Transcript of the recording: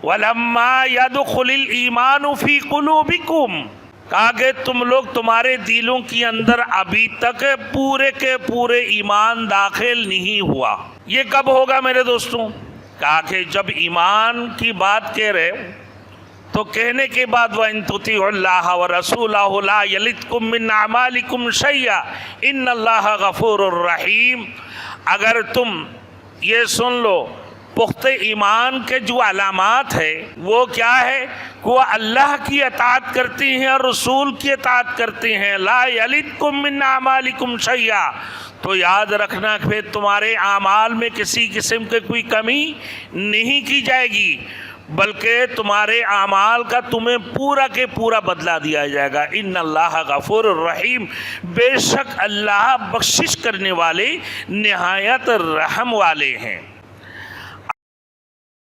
वलम्मा यदखुलिल ईमानु फी कुलूबिकुम, कहा कि तुम लोग, तुम्हारे दिलों के अंदर अभी तक पूरे के पूरे ईमान दाखिल नहीं हुआ। ये कब होगा मेरे दोस्तों? कहा कि जब ईमान की बात कह रहे तो कहने के बाद वइन तुतिउल्लाह व रसूलहु ला यलिदकुम मिन अमालिकुम शैया इन्नल्लाह गफूरुर रहीम। अगर तुम ये सुन लो, पुख्ते ईमान के जो अलामात है वो क्या है? वो अल्लाह की अताअत करती हैं और रसूल की अताअत करती हैं। ला यलिदकुम मिन अमालिकुम शैया, तो याद रखना फिर तुम्हारे आमाल में किसी किस्म की कोई कमी नहीं की जाएगी, बल्कि तुम्हारे आमाल का तुम्हें पूरा के पूरा बदला दिया जाएगा। इन्नल्लाह गफूरुर रहीम, बेशक अल्लाह बख्शिश करने वाले, निहायत रहम वाले हैं।